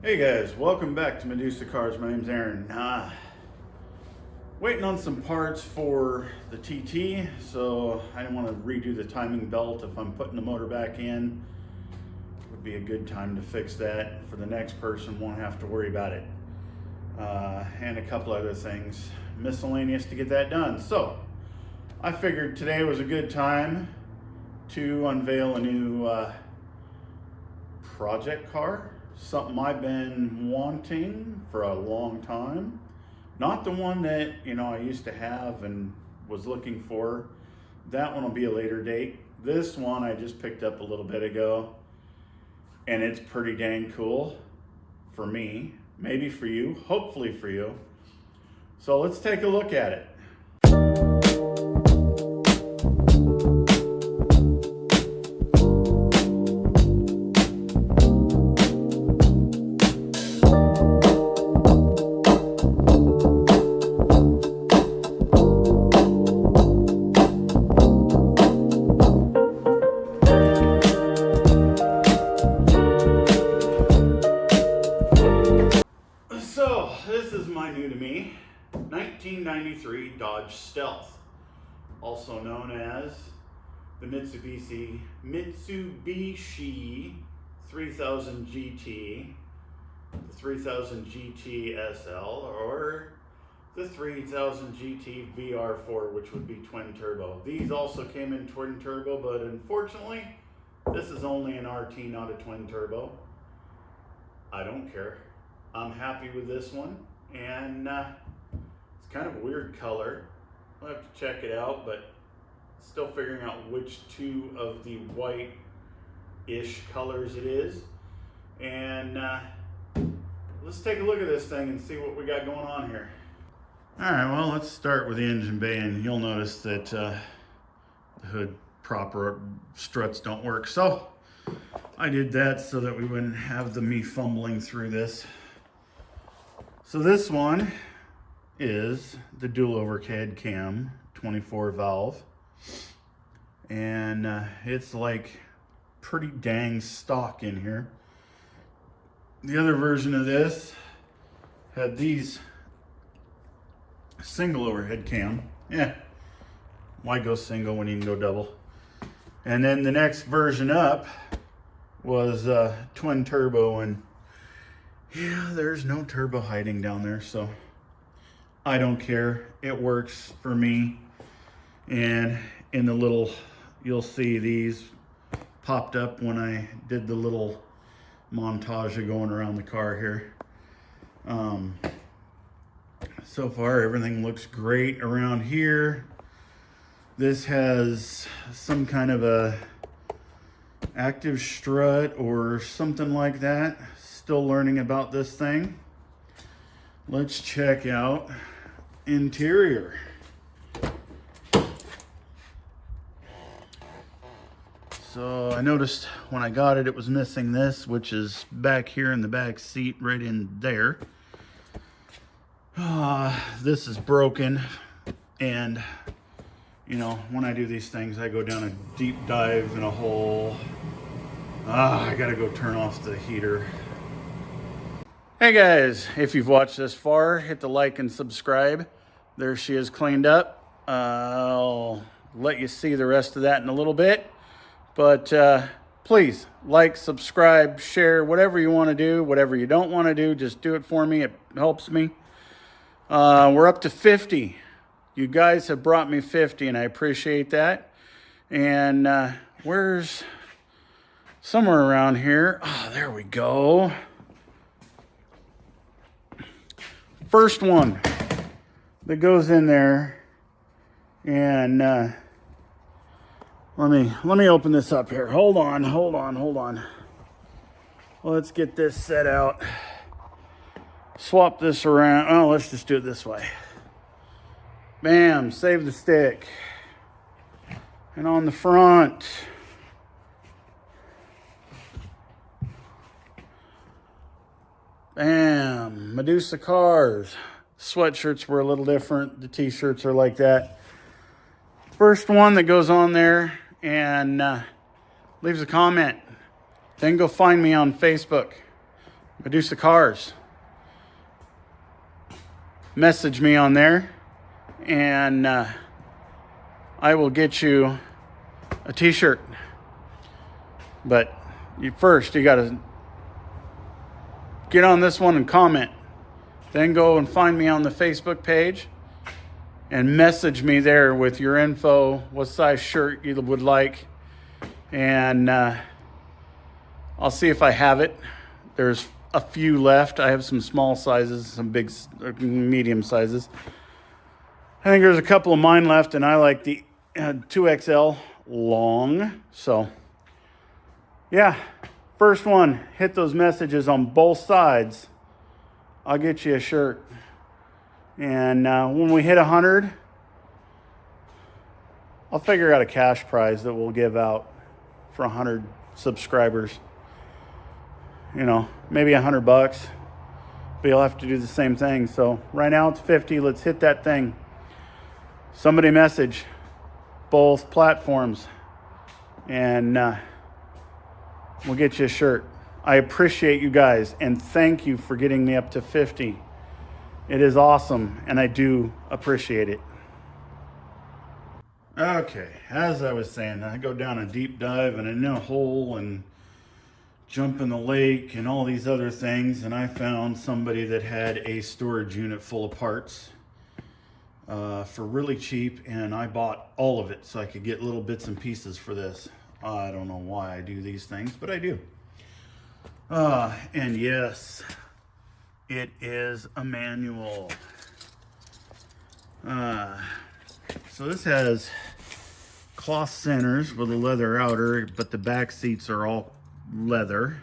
Hey guys, welcome back to Medusa Cars. My name's Aaron. Waiting on some parts for the TT, so I didn't want to redo the timing belt. If I'm putting the motor back in, it would be a good time to fix that. For the next person, won't have to worry about it. And a couple other things, miscellaneous to get that done. So I figured today was a good time to unveil a new project car. Something I've been wanting for a long time. Not the one that, I used to have and was looking for. That one will be a later date. This one I just picked up a little bit ago, and it's pretty dang cool for me, maybe for you, hopefully for you. So let's take a look at it. So this is my new to me 1993 Dodge Stealth, also known as the Mitsubishi 3000 GT, the 3000 GT SL, or the 3000 GT VR4, which would be twin turbo. These also came in twin turbo, but unfortunately this is only an RT, not a twin turbo. I don't care. I'm happy with this one, and it's kind of a weird color. I'll have to check it out, but still figuring out which two of the white-ish colors it is. And let's take a look at this thing and see what we got going on here. All right, well, let's start with the engine bay, and you'll notice that the hood proper struts don't work. So I did that so that we wouldn't have me fumbling through this. So this one is the dual overhead cam 24 valve, and it's like pretty dang stock in here. The other version of this had these single overhead cam. Yeah, why go single when you can go double? And then the next version up was twin turbo, and yeah, there's no turbo hiding down there, so I don't care. It works for me. And in the little, you'll see these popped up when I did the little montage of going around the car here. So far, everything looks great around here. This has some kind of a active strut or something like that. Still learning about this thing. Let's check out interior. So I noticed when I got it, it was missing this, which is back here in the back seat, right in there. This is broken, and when I do these things, I go down a deep dive in a hole. I gotta go turn off the heater. Hey guys, if you've watched this far, hit the like and subscribe. There she is cleaned up. I'll let you see the rest of that in a little bit. But please, like, subscribe, share, whatever you want to do. Whatever you don't want to do, just do it for me. It helps me. We're up to 50. You guys have brought me 50, and I appreciate that. And where's somewhere around here? Oh, there we go. First one that goes in there, and let me open this up here. Hold on. Let's get this set out. Swap this around. Oh, let's just do it this way. Bam, save the stick. And on the front, bam, Medusa Cars. Sweatshirts were a little different. The t-shirts are like that. First one that goes on there and leaves a comment. Then go find me on Facebook. Medusa Cars. Message me on there, and I will get you a t-shirt. But you got to get on this one and comment. Then go and find me on the Facebook page and message me there with your info, what size shirt you would like, and I'll see if I have it. There's a few left. I have some small sizes, some big, medium sizes. I think there's a couple of mine left, and I like the 2XL long. So, yeah, first one, hit those messages on both sides. I'll get you a shirt. And when we hit 100, I'll figure out a cash prize that we'll give out for 100 subscribers. You know, maybe $100, but you'll have to do the same thing. So right now it's 50. Let's hit that thing. Somebody message both platforms, and we'll get you a shirt. I appreciate you guys, and thank you for getting me up to 50. It is awesome, and I do appreciate it. Okay, as I was saying, I go down a deep dive and in a hole and jump in the lake and all these other things, and I found somebody that had a storage unit full of parts for really cheap, and I bought all of it so I could get little bits and pieces for this. I don't know why I do these things, but I do. And yes, it is a manual. So this has cloth centers with a leather outer, but the back seats are all leather.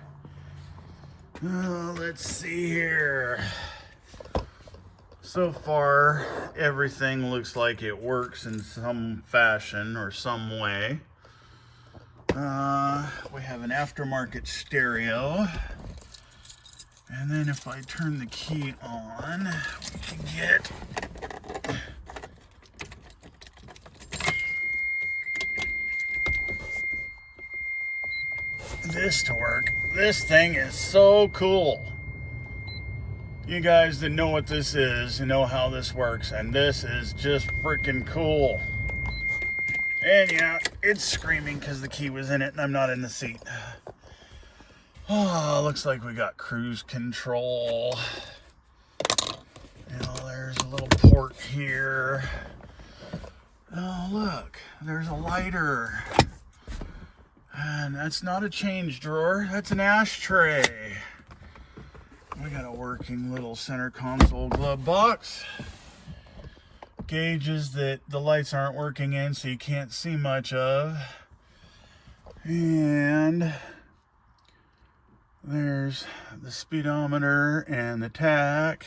Let's see here. So far, everything looks like it works in some fashion or some way. We have an aftermarket stereo. And then if I turn the key on, we can get this to work. This thing is so cool. You guys that know what this is know how this works, and this is just freaking cool. And yeah, it's screaming because the key was in it and I'm not in the seat. Oh, looks like we got cruise control. You know, there's a little port here. Oh, look, there's a lighter. And that's not a change drawer, that's an ashtray. We got a working little center console glove box. Gauges that the lights aren't working in, so you can't see much of. And there's the speedometer and the tach.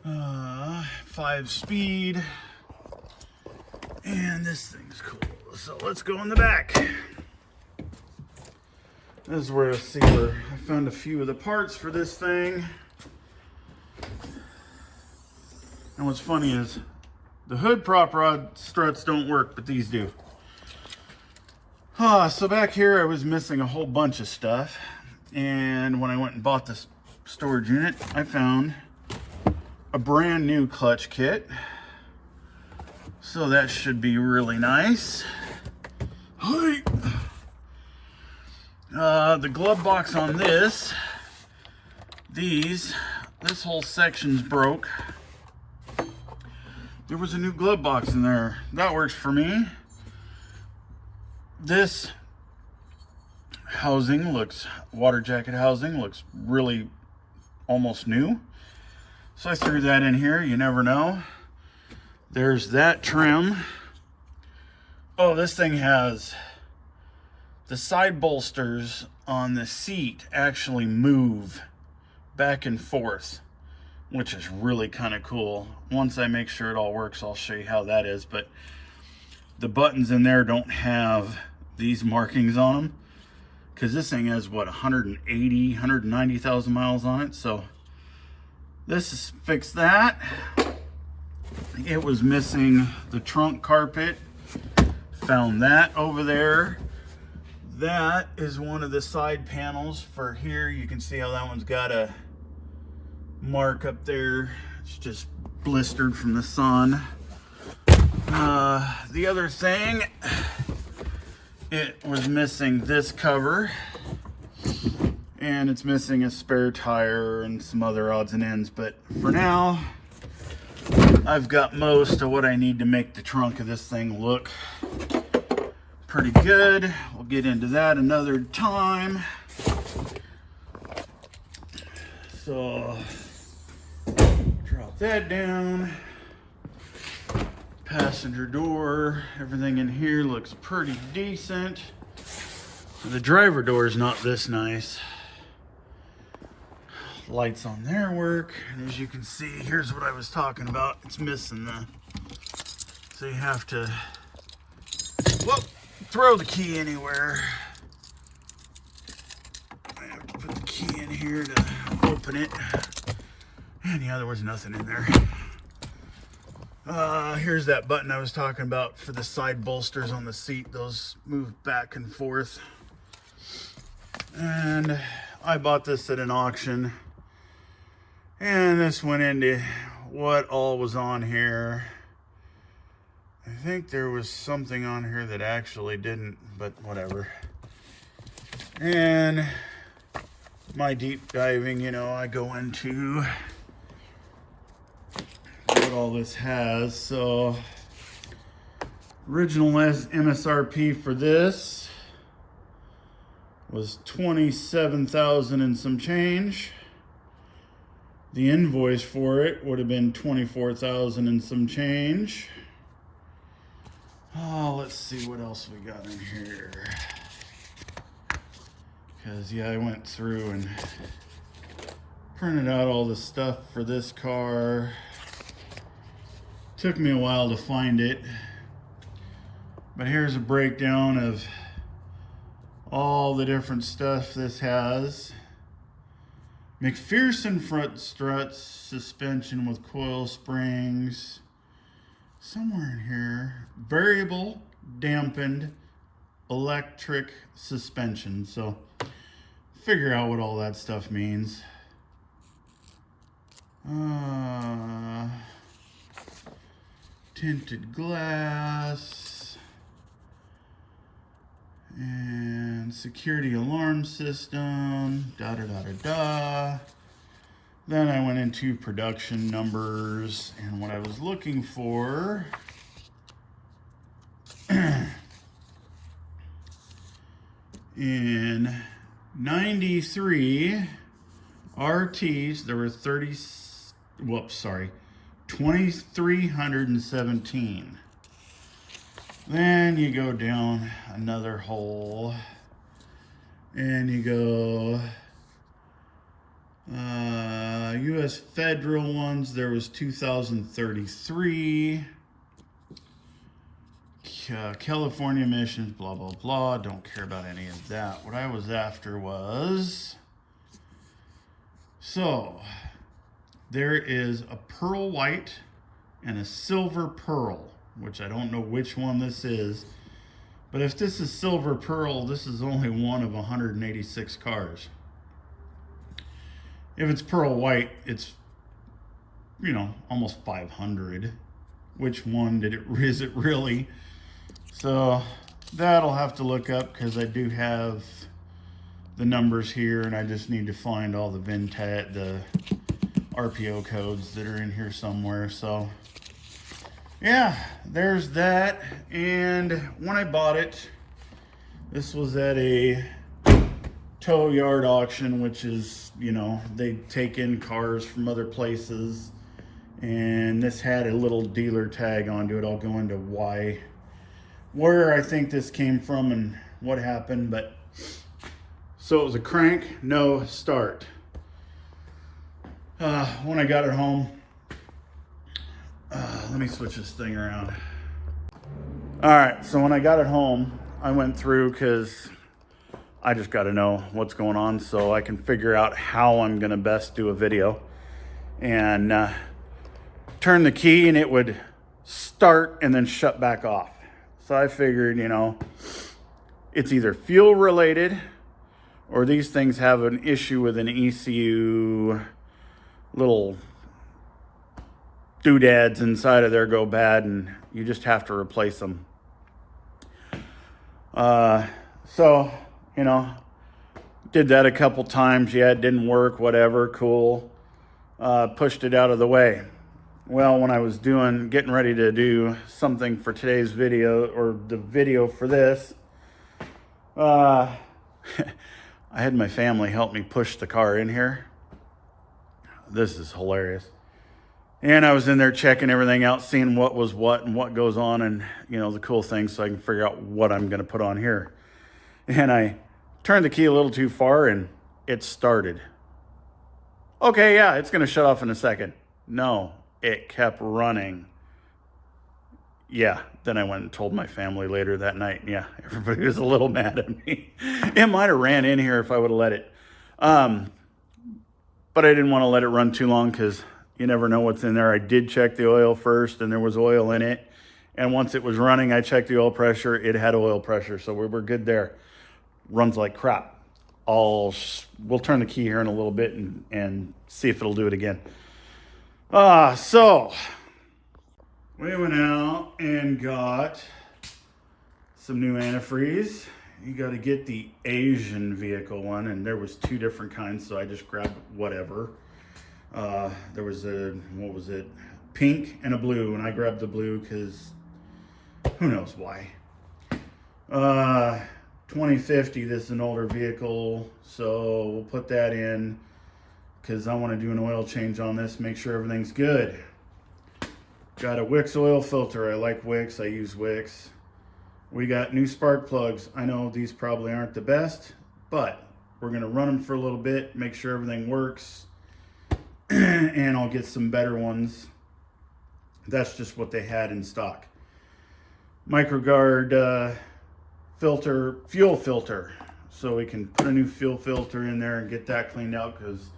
5-speed. And this thing's cool. So let's go in the back. This is where I found a few of the parts for this thing. And what's funny is the hood prop rod struts don't work, but these do. So back here I was missing a whole bunch of stuff. And when I went and bought this storage unit, I found a brand new clutch kit. So that should be really nice. The glove box on this whole section's broke. There was a new glove box in there. That works for me. This housing water jacket housing looks really almost new. So I threw that in here, you never know. There's that trim. Oh, this thing has the side bolsters on the seat actually move back and forth, which is really kind of cool. Once I make sure it all works, I'll show you how that is. But the buttons in there don't have these markings on them because this thing has, what, 180, 190,000 miles on it. So this is fixed that. It was missing the trunk carpet. Found that over there. That is one of the side panels for here. You can see how that one's got a mark up there. It's just blistered from the sun. The other thing, it was missing this cover, and it's missing a spare tire and some other odds and ends, but for now I've got most of what I need to make the trunk of this thing look pretty good. We'll get into that another time. So drop that down. Passenger door, everything in here looks pretty decent. The driver door is not this nice. Lights on there work, and as you can see, here's what I was talking about. It's missing the, so you have to, whoop, throw the key anywhere. I have to put the key in here to open it. And yeah, there was nothing in there. Here's that button I was talking about for the side bolsters on the seat. Those move back and forth. And I bought this at an auction. And this went into what all was on here. I think there was something on here that actually didn't, but whatever. And my deep diving, you know, I go into what all this has. So original MSRP for this was $27,000 and some change. The invoice for it would have been $24,000 and some change. Oh, let's see what else we got in here. Because yeah, I went through and printed out all the stuff for this car. Took me a while to find it, but here's a breakdown of all the different stuff this has. McPherson front struts, suspension with coil springs, somewhere in here, variable dampened electric suspension. So figure out what all that stuff means. Tinted glass and security alarm system, da. Then I went into production numbers, and what I was looking for in 93 RTs, there were 2,317. Then you go down another hole and you go US federal ones, there was 2,033. California emissions, blah blah blah, don't care about any of that. What I was after was, so there is a pearl white and a silver pearl, which I don't know which one this is, but if this is silver pearl, this is only one of 186 cars. If it's pearl white, it's, you know, almost 500. Which one is it really? So that'll have to look up, because I do have the numbers here, and I just need to find all the VIN tag, the RPO codes that are in here somewhere. So yeah, there's that. And when I bought it, this was at a tow yard auction, which is, you know, they take in cars from other places, and this had a little dealer tag onto it. I'll go into where I think this came from and what happened. But so it was a crank, no start. When I got it home, let me switch this thing around. All right, so when I got it home, I went through, because I just got to know what's going on so I can figure out how I'm going to best do a video. And turn the key and it would start and then shut back off. So I figured, you know, it's either fuel related or these things have an issue with an ECU. Little doodads inside of there go bad and you just have to replace them. So, you know, did that a couple times. Yeah, it didn't work, whatever, cool. Pushed it out of the way. Well, when I was getting ready to do something for today's video, or the video for this, I had my family help me push the car in here. This is hilarious. And I was in there checking everything out, seeing what was what and what goes on, and, you know, the cool things, so I can figure out what I'm going to put on here. And I turned the key a little too far and it started. Okay, yeah, it's going to shut off in a second. No, it kept running. Yeah, then I went and told my family later that night. Yeah, everybody was a little mad at me. It might have ran in here if I would have let it. But I didn't want to let it run too long because you never know what's in there. I did check the oil first, and there was oil in it. And once it was running, I checked the oil pressure. It had oil pressure, so we were good there. Runs like crap. We'll turn the key here in a little bit and see if it'll do it again. So we went out and got some new antifreeze. You got to get the Asian vehicle one, and there was 2 different kinds, so I just grabbed whatever. There was what was it? Pink and a blue, and I grabbed the blue because who knows why. 2050, this is an older vehicle, so we'll put that in because I want to do an oil change on this, make sure everything's good. Got a Wix oil filter. I like Wix. I use Wix. We got new spark plugs. I know these probably aren't the best, but we're going to run them for a little bit, make sure everything works, and I'll get some better ones. That's just what they had in stock. MicroGuard filter, fuel filter. So we can put a new fuel filter in there and get that cleaned out because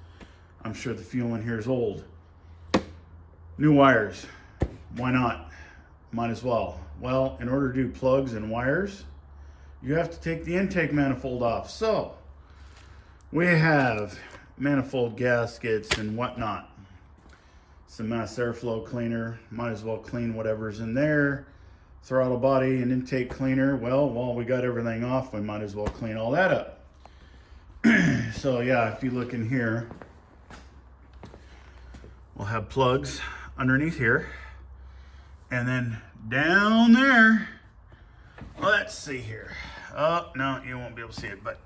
I'm sure the fuel in here is old. New wires. Why not? Might as well. Well, in order to do plugs and wires, you have to take the intake manifold off. So we have manifold gaskets and whatnot. Some mass airflow cleaner. Might as well clean whatever's in there. Throttle body and intake cleaner. Well, while we got everything off, we might as well clean all that up. So yeah, if you look in here, we'll have plugs underneath here. And then down there, let's see here. Oh, no, you won't be able to see it, but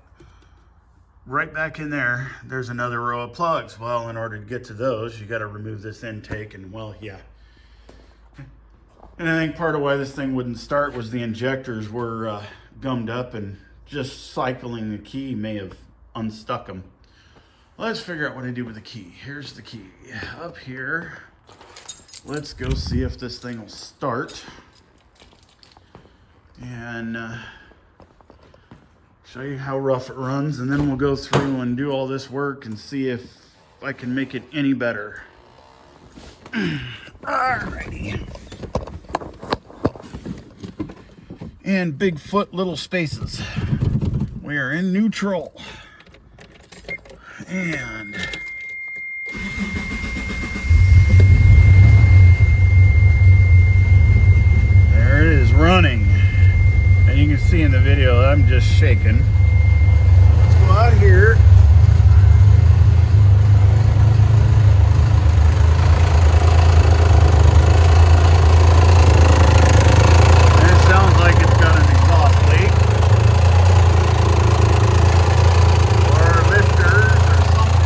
right back in there, there's another row of plugs. Well, in order to get to those, you got to remove this intake, and well, yeah. And I think part of why this thing wouldn't start was the injectors were gummed up, and just cycling the key may have unstuck them. Let's figure out what I do with the key. Here's the key up here. Let's go see if this thing will start. And show you how rough it runs, and then we'll go through and do all this work and see if I can make it any better. Alrighty. And big foot, little spaces. We are in neutral. And there it is running. And you can see in the video, I'm just shaking. Let's go out here. And it sounds like it's got an exhaust leak. Or lifters or something.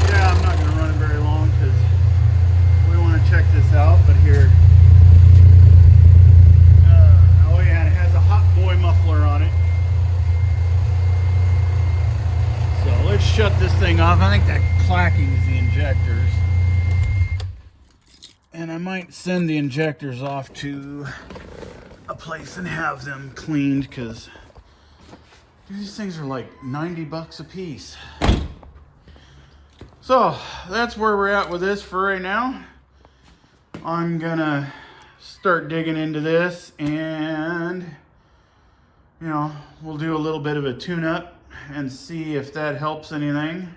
Yeah, I'm not going to run it very long because we want to check this out. But here. Oh yeah, it has a hot boy muffler on it. So let's shut this thing off. I think that clacking is the injectors. And I might send the injectors off to a place and have them cleaned because these things are like 90 bucks a piece. So that's where we're at with this for right now. I'm gonna start digging into this, and you know, we'll do a little bit of a tune-up and see if that helps anything.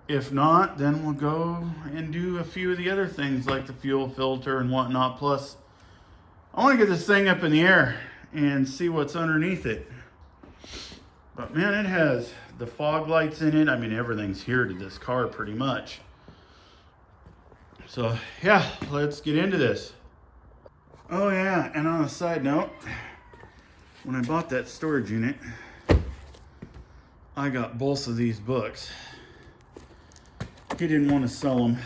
If not, then we'll go and do a few of the other things like the fuel filter and whatnot. Plus, I want to get this thing up in the air and see what's underneath it. But man, it has the fog lights in it. I mean, everything's here to this car pretty much. So yeah, let's get into this. Oh yeah, and on a side note, when I bought that storage unit, I got both of these books. He didn't want to sell them,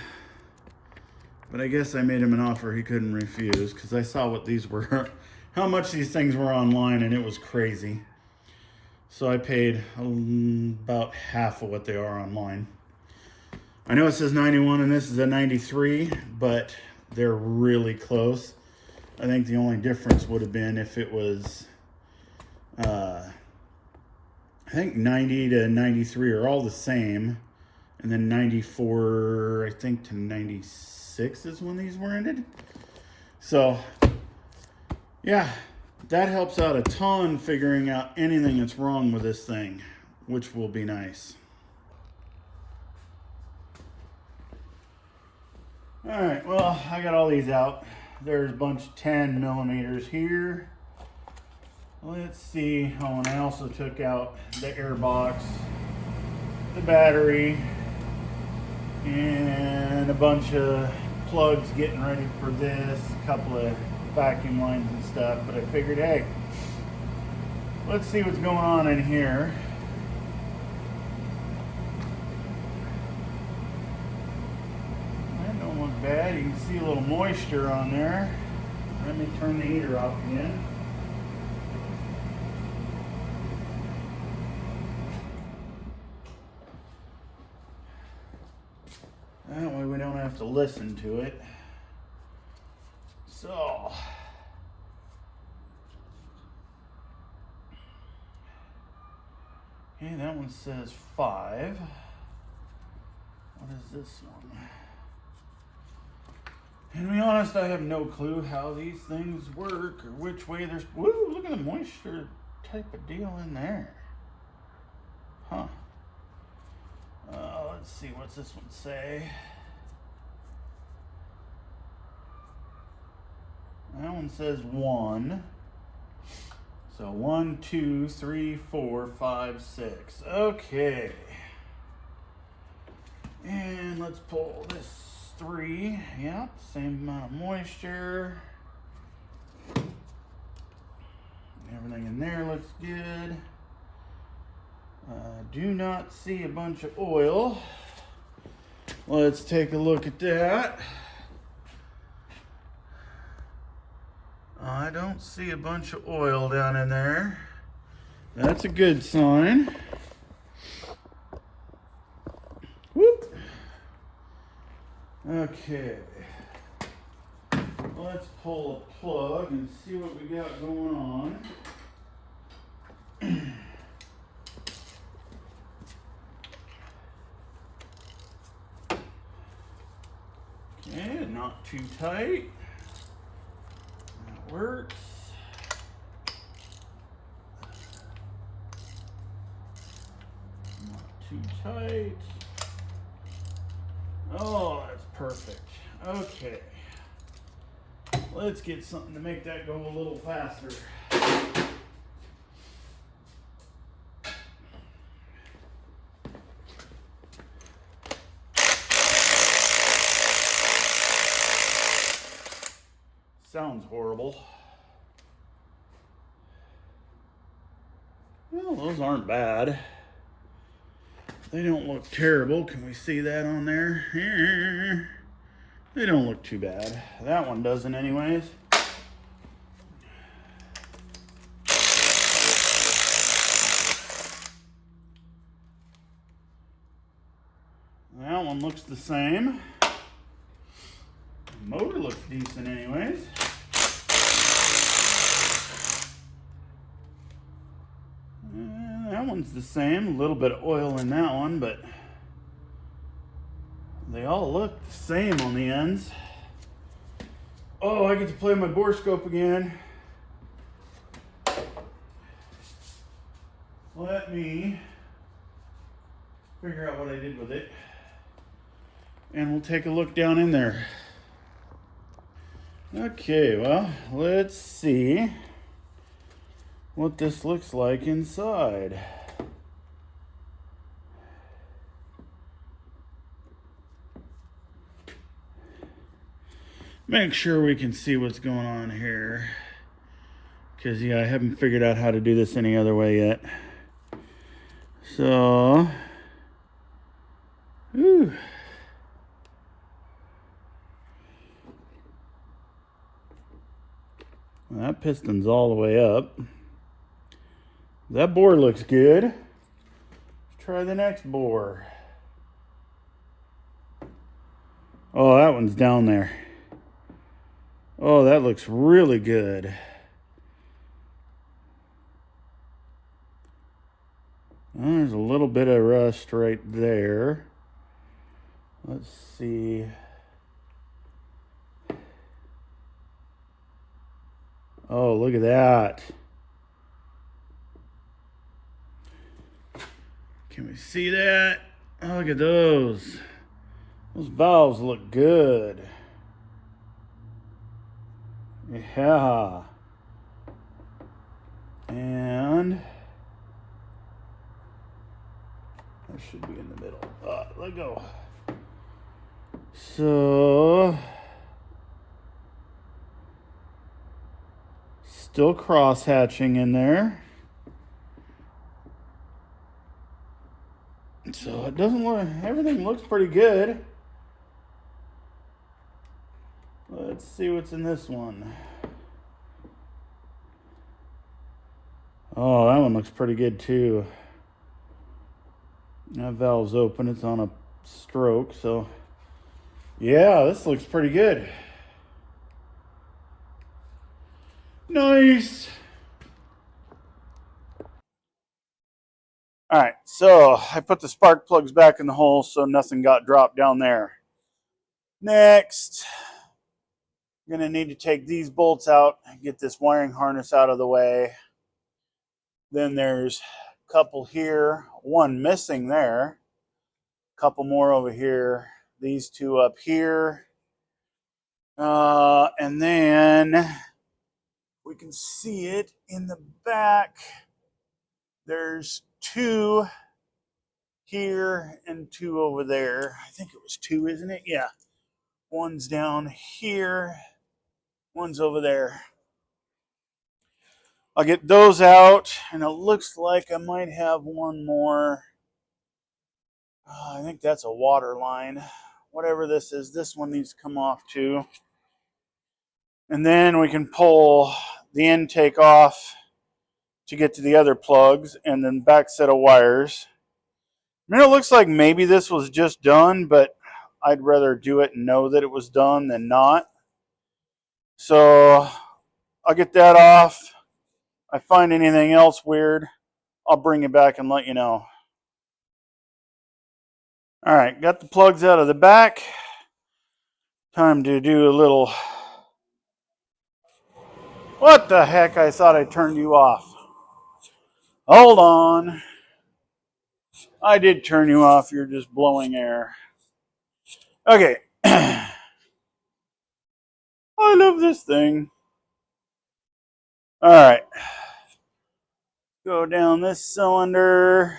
but I guess I made him an offer he couldn't refuse, because I saw what these were, how much these things were online, and it was crazy. So I paid about half of what they are online. I know it says 91 and this is a 93, but they're really close. I think the only difference would have been if it was, I think 90 to 93 are all the same. And then 94, I think, to 96 is when these were ended. So, yeah, that helps out a ton figuring out anything that's wrong with this thing, which will be nice. All right, well, I got all these out. There's a bunch of 10 millimeters here. Let's see. Oh, and I also took out the air box, the battery, and a bunch of plugs getting ready for this, a couple of vacuum lines and stuff. But I figured, hey, let's see what's going on in here. That don't look bad. You can see a little moisture on there. Let me turn the heater off again. That way we don't have to listen to it. So, okay, that one says 5. What is this one? And to be honest, I have no clue how these things work or which way there's. Woo, look at the moisture type of deal in there. Huh. Let's see, what's this one say? That one says 1. So 1, 2, 3, 4, 5, 6. Okay. And let's pull this 3. Yep, same amount of moisture. Everything in there looks good. Do not see a bunch of oil. Let's take a look at that. I don't see a bunch of oil down in there. That's a good sign. Whoop. Okay. Let's pull a plug and see what we got going on. Okay, not too tight. That works. Not too tight. Oh, that's perfect. Okay. Let's get something to make that go a little faster. Sounds horrible. Well, those aren't bad. They don't look terrible. Can we see that on there? They don't look too bad. That one doesn't anyways. That one looks the same. The motor looks decent anyways. That one's the same. A little bit of oil in that one, but they all look the same on the ends. Oh, I get to play my borescope again. Let me figure out what I did with it. And we'll take a look down in there. Okay, well, let's see what this looks like inside. Make sure we can see what's going on here. Because, yeah, I haven't figured out how to do this any other way yet. So, ooh. Well, that piston's all the way up. That bore looks good. Let's try the next bore. Oh, that one's down there. Oh, that looks really good. Well, there's a little bit of rust right there. Let's see. Oh, look at that. Can we see that? Oh, look at those. Those valves look good. Yeah. And that should be in the middle. Let go. So, still cross hatching in there. So it doesn't look, everything looks pretty good. Let's see what's in this one. Oh, that one looks pretty good too. That valve's open, it's on a stroke, so yeah, this looks pretty good. Nice. All right, so I put the spark plugs back in the hole so nothing got dropped down there. Next, I'm gonna need to take these bolts out and get this wiring harness out of the way. Then there's a couple here, one missing there, a couple more over here, these two up here. And then we can see it in the back. There's two here and two over there. I think it was two, isn't it? Yeah. One's down here, one's over there. I'll get those out, and it looks like I might have one more. I think that's a water line. Whatever this is, this one needs to come off too. And then we can pull the intake off to get to the other plugs, and then back set of wires. I mean, it looks like maybe this was just done, but I'd rather do it and know that it was done than not. So I'll get that off. If I find anything else weird, I'll bring it back and let you know. All right, got the plugs out of the back. Time to do a little... What the heck? I thought I turned you off. Hold on. I did turn you off. You're just blowing air. Okay. I love this thing. All right. Go down this cylinder.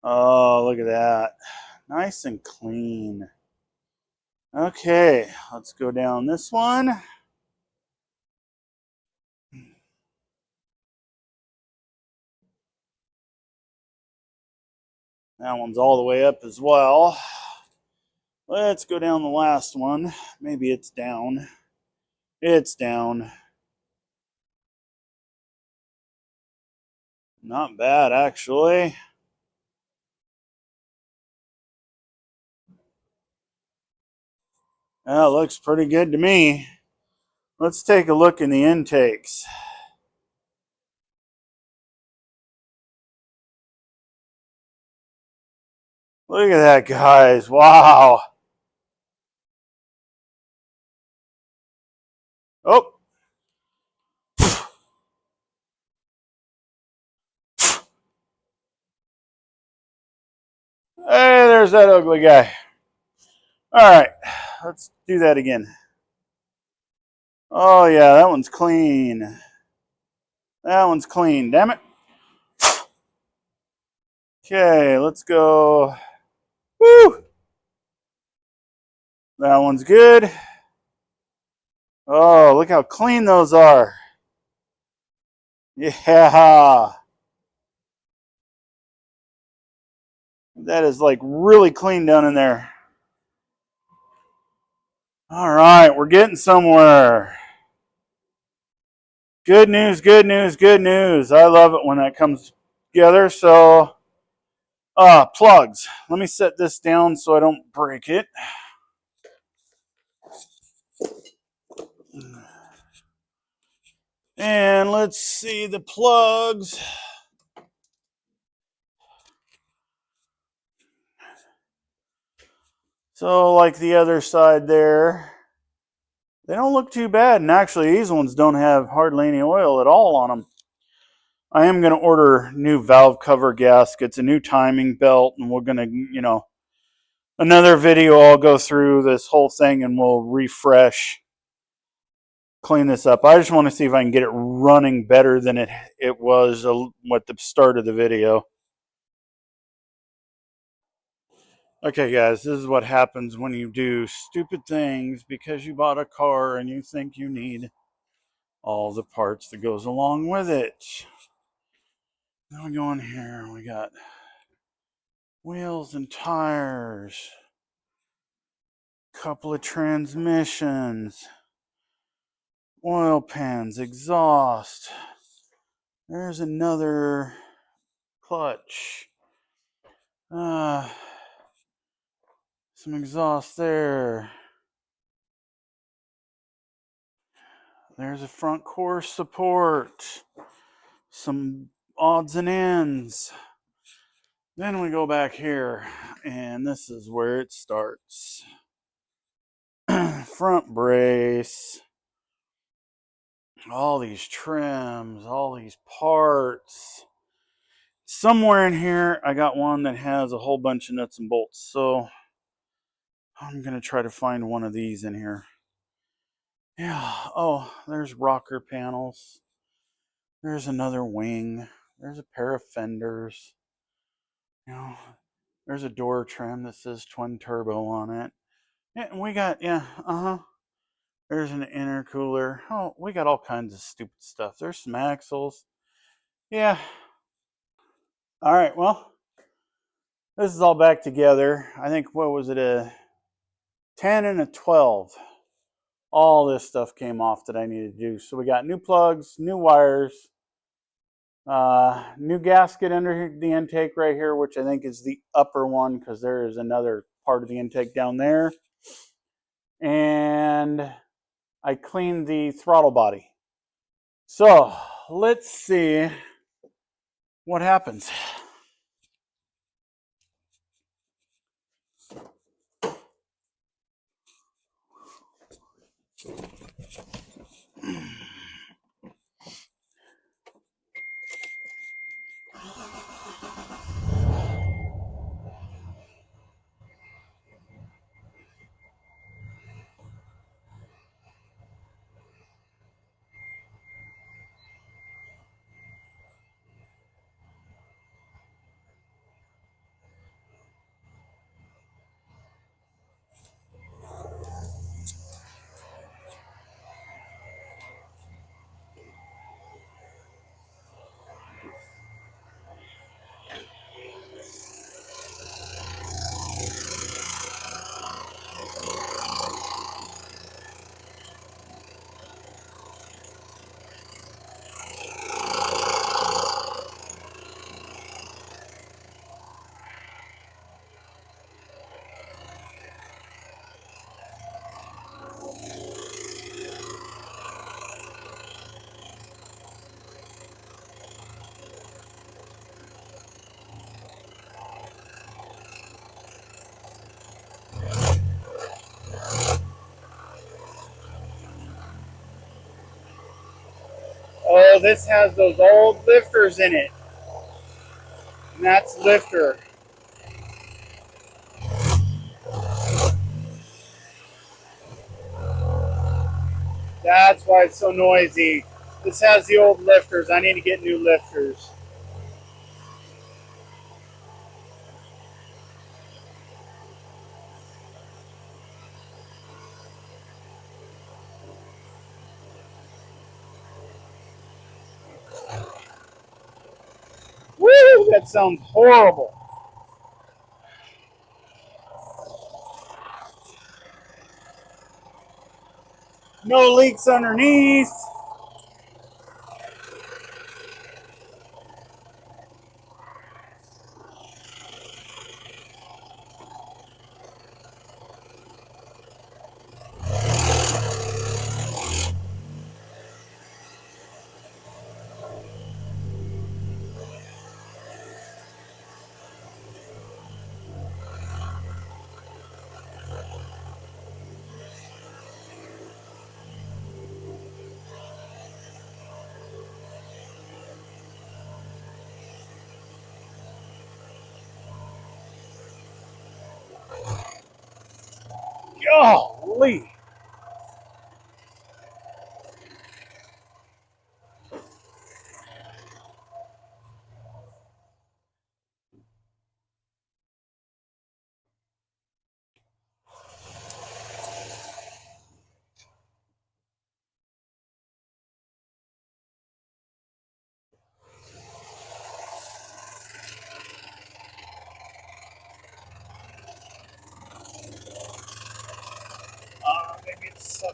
Oh, look at that. Nice and clean. Okay, let's go down this one. That one's all the way up as well. Let's go down the last one. Maybe it's down. It's down. Not bad, actually. That looks pretty good to me. Let's take a look in the intakes. Look at that, guys. Wow. Oh. Hey, there's that ugly guy. All right. Let's do that again. Oh, yeah, that one's clean. That one's clean. Damn it. Okay, let's go. Woo! That one's good. Oh, look how clean those are. Yeah. That is like really clean down in there. All right, we're getting somewhere. Good news, good news, good news. I love it when that comes together. So, plugs. Let me set this down so I don't break it. And let's see the plugs. So like the other side there, they don't look too bad. And actually these ones don't have hardly any oil at all on them. I am going to order new valve cover gaskets, a new timing belt, and we're going to, another video I'll go through this whole thing and we'll refresh, clean this up. I just want to see if I can get it running better than it was at the start of the video. Okay, guys, this is what happens when you do stupid things because you bought a car and you think you need all the parts that goes along with it. Now we go in here, we got wheels and tires, couple of transmissions, oil pans, exhaust. There's another clutch. Some exhaust there. There's a front core support. Some odds and ends. Then we go back here, and this is where it starts. Front brace. All these trims, all these parts. Somewhere in here, I got one that has a whole bunch of nuts and bolts. So I'm going to try to find one of these in here. Yeah. Oh, there's rocker panels. There's another wing. There's a pair of fenders. There's a door trim that says twin turbo on it. And we got, there's an intercooler. Oh, we got all kinds of stupid stuff. There's some axles. Yeah. All right, well, this is all back together. I think, what was it, a 10 and a 12. All this stuff came off that I needed to do. So we got new plugs, new wires, new gasket under the intake right here, which I think is the upper one because there is another part of the intake down there. And I cleaned the throttle body. So let's see what happens. Oh, this has those old lifters in it. And that's lifter. That's why it's so noisy. This has the old lifters. I need to get new lifters. Woo! That sounds horrible. No leaks underneath. Golly. Maybe it's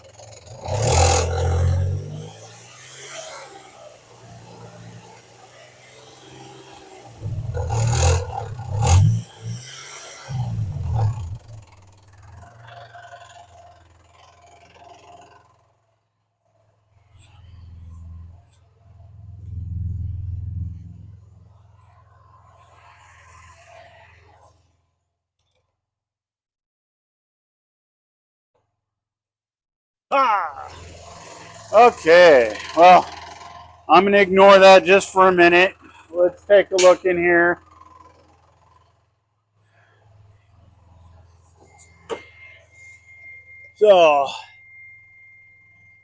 Okay, well, I'm going to ignore that just for a minute. Let's take a look in here. So,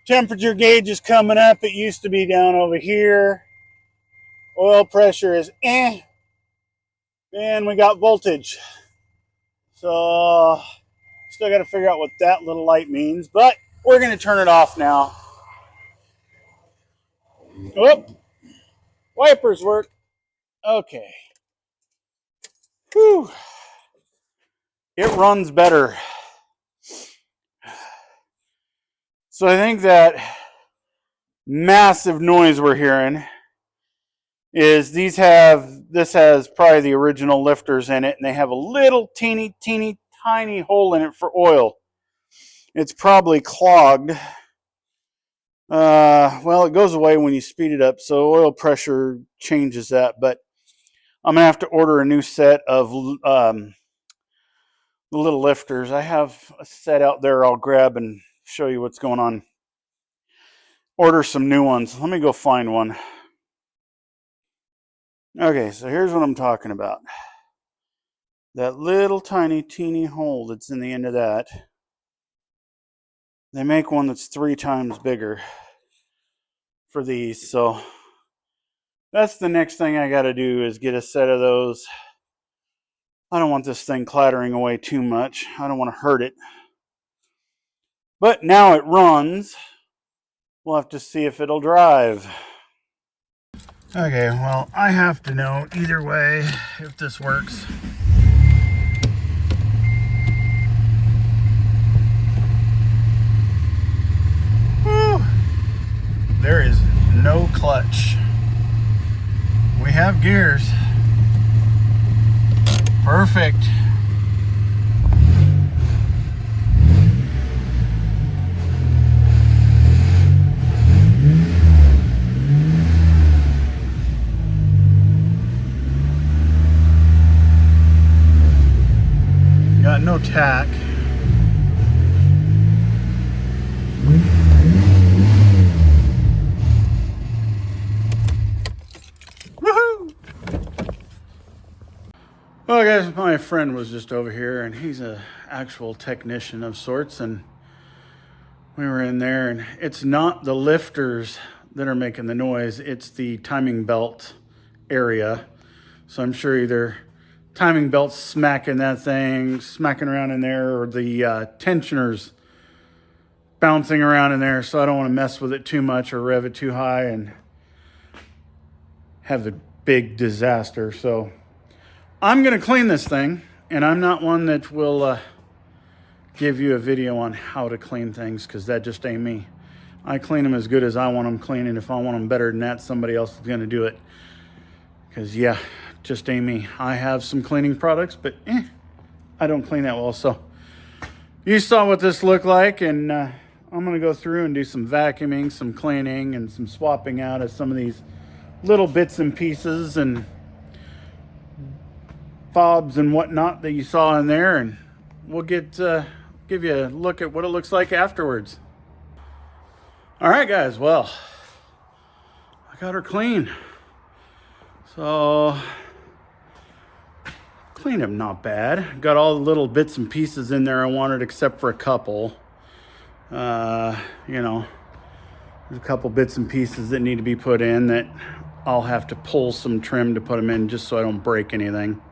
temperature gauge is coming up. It used to be down over here. Oil pressure is and we got voltage. So, still got to figure out what that little light means, but we're going to turn it off now. Whoop. Wipers work. Okay. Whew. It runs better. So I think that massive noise we're hearing is this has probably the original lifters in it, and they have a little teeny tiny hole in it for oil. It's probably clogged. Well, it goes away when you speed it up, so oil pressure changes that, but I'm gonna have to order a new set of the little lifters. I have a set out there I'll grab and show you what's going on. Order some new ones. Let me go find one. Okay, so here's what I'm talking about. That little tiny teeny hole that's in the end of that. They make one that's 3 times bigger for these, so that's the next thing I got to do is get a set of those. I don't want this thing clattering away too much. I don't want to hurt it. But now it runs. We'll have to see if it'll drive. Okay, well, I have to know either way if this works. Whew. There is no clutch. We have gears. Perfect. Got no tack. Well, guys, my friend was just over here, and he's an actual technician of sorts, and we were in there, and it's not the lifters that are making the noise, it's the timing belt area. So I'm sure either timing belts smacking that thing, smacking around in there, or the tensioners bouncing around in there. So I don't want to mess with it too much or rev it too high and have the big disaster. So I'm going to clean this thing, and I'm not one that will give you a video on how to clean things, because that just ain't me. I clean them as good as I want them clean, and if I want them better than that, somebody else is going to do it. Because, yeah, just ain't me. I have some cleaning products, but I don't clean that well. So you saw what this looked like, and I'm going to go through and do some vacuuming, some cleaning, and some swapping out of some of these little bits and pieces and fobs and whatnot that you saw in there, and we'll give you a look at what it looks like afterwards. All right, guys, well, I got her clean. So cleaned up not bad. Got all the little bits and pieces in there I wanted, except for a couple. You know, there's a couple bits and pieces that need to be put in that I'll have to pull some trim to put them in, just so I don't break anything.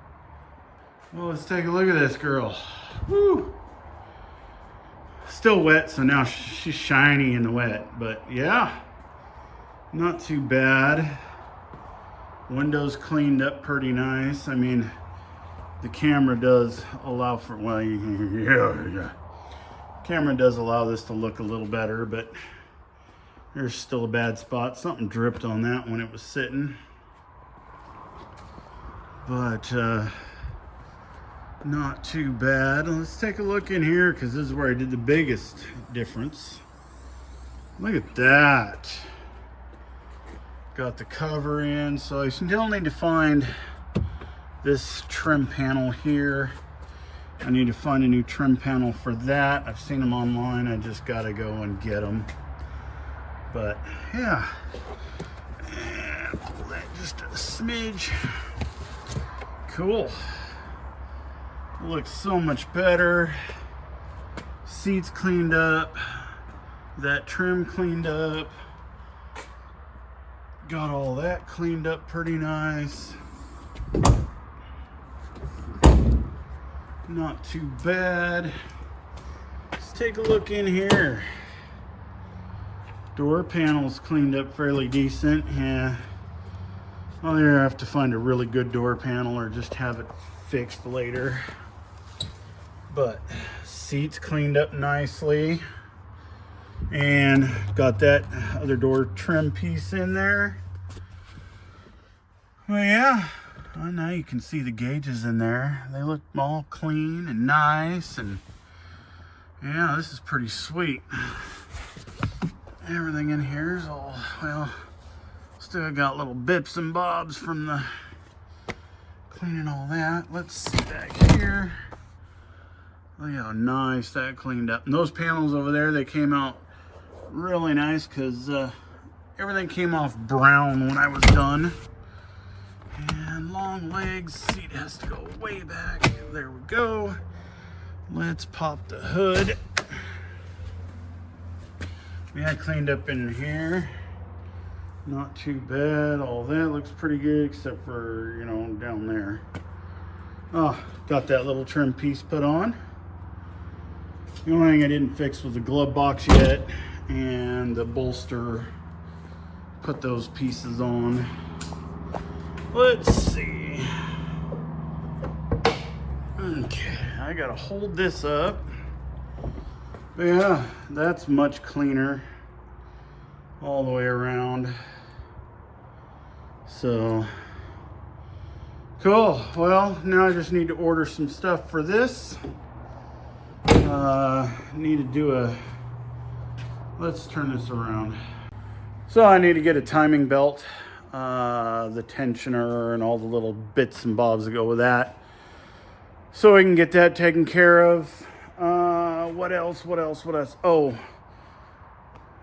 Well, let's take a look at this girl. Woo! Still wet, so now she's shiny in the wet, but yeah, not too bad. Windows cleaned up pretty nice. I mean, the camera does allow for, well, yeah. Camera does allow this to look a little better, but there's still a bad spot. Something dripped on that when it was sitting. But not too bad. Let's take a look in here, because this is where I did the biggest difference. Look at that. Got the cover in, so I still need to find this trim panel here. I need to find a new trim panel for that. I've seen them online. I just got to go and get them. But yeah, and pull that just a smidge. Cool. Looks so much better. Seats cleaned up. That trim cleaned up. Got all that cleaned up pretty nice. Not too bad. Let's take a look in here. Door panels cleaned up fairly decent. Yeah. I'll either have to find a really good door panel or just have it fixed later. But seats cleaned up nicely. And got that other door trim piece in there. Well, yeah. Well, now you can see the gauges in there. They look all clean and nice, and yeah, this is pretty sweet. Everything in here is all, well, still got little bits and bobs from the cleaning all that. Let's see back here. Look how nice that cleaned up. And those panels over there, they came out really nice, because everything came off brown when I was done. And long legs, seat has to go way back. There we go. Let's pop the hood. Yeah, cleaned up in here. Not too bad. All that looks pretty good, except for, you know, down there. Oh, got that little trim piece put on. The only thing I didn't fix was the glove box yet, and the bolster. Put those pieces on. Let's see. Okay, I gotta hold this up. But yeah, that's much cleaner all the way around. So cool. Well, now I just need to order some stuff for this. Need to do a, let's turn this around. So I need to get a timing belt, the tensioner, and all the little bits and bobs that go with that, so I can get that taken care of. What else? Oh,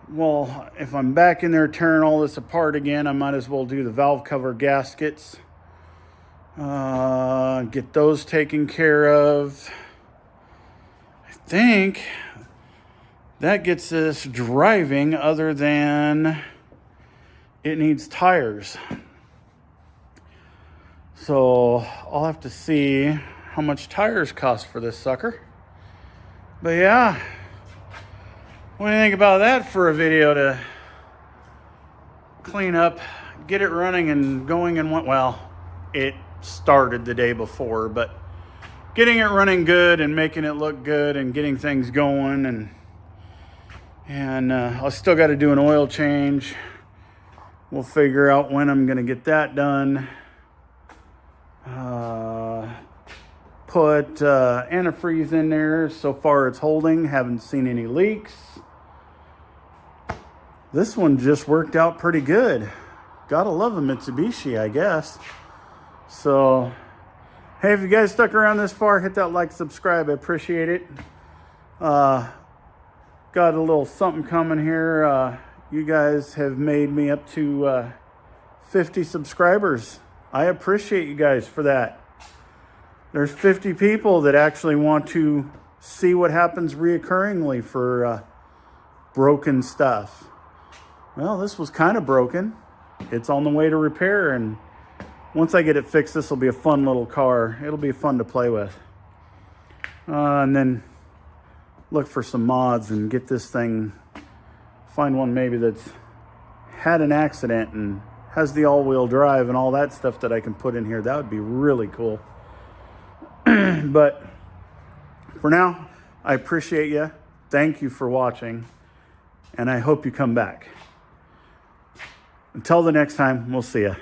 well, if I'm back in there tearing all this apart again, I might as well do the valve cover gaskets. Get those taken care of. I think that gets us driving, other than it needs tires. So I'll have to see how much tires cost for this sucker. But yeah, what do you think about that for a video to clean up, get it running and going? And well, it started the day before, but getting it running good and making it look good and getting things going, and I still got to do an oil change. We'll figure out when I'm gonna get that done. Put antifreeze in there. So far it's holding, haven't seen any leaks. This one just worked out pretty good. Gotta love a Mitsubishi, I guess. So, hey, if you guys stuck around this far, hit that like, subscribe. I appreciate it. Got a little something coming here. You guys have made me up to 50 subscribers. I appreciate you guys for that. There's 50 people that actually want to see what happens reoccurringly for broken stuff. Well, this was kind of broken. It's on the way to repair, and once I get it fixed, this will be a fun little car. It'll be fun to play with. And then look for some mods and get this thing, find one maybe that's had an accident and has the all-wheel drive and all that stuff that I can put in here. That would be really cool. But for now, I appreciate you. Thank you for watching, and I hope you come back. Until the next time, we'll see ya.